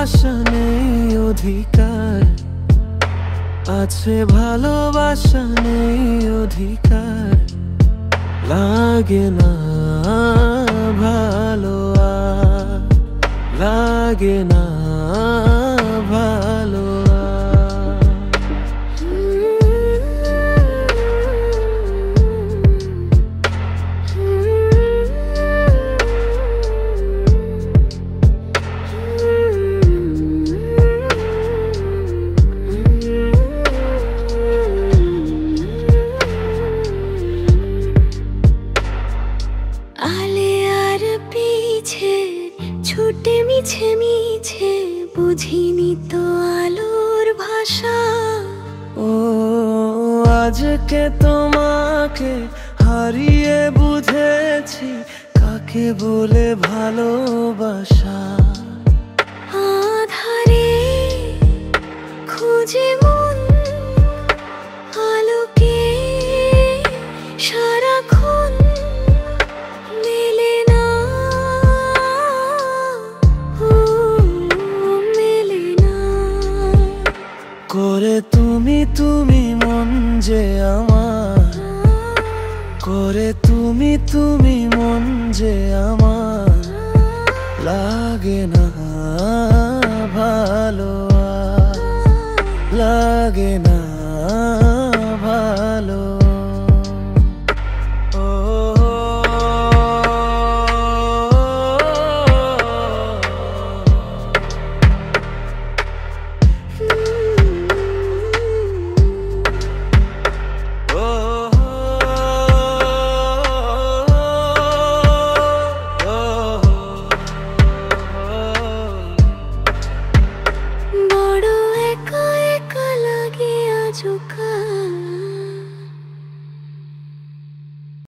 ভালোবাসা নেই অধিকার, আছে ভালোবাসা নেই অধিকার, লাগে না ভালো আর, লাগে না ভালো আর। আলে আর পিছে ছুটে মিছে মিছে বুঝিনি তো আলোর ভাষা। ও আজকে তোমাকে হারিয়ে বুঝেছি কাকে বলে ভালোবাসা। আধারে খুঁজে মন আলোকে সারাক্ষণ মেলে না, ও মেলে না। করে তুমি তুমি মন যে আমার, করে তুমি তুমি মন যে আমার, লাগে না ভালো আর, লাগে না।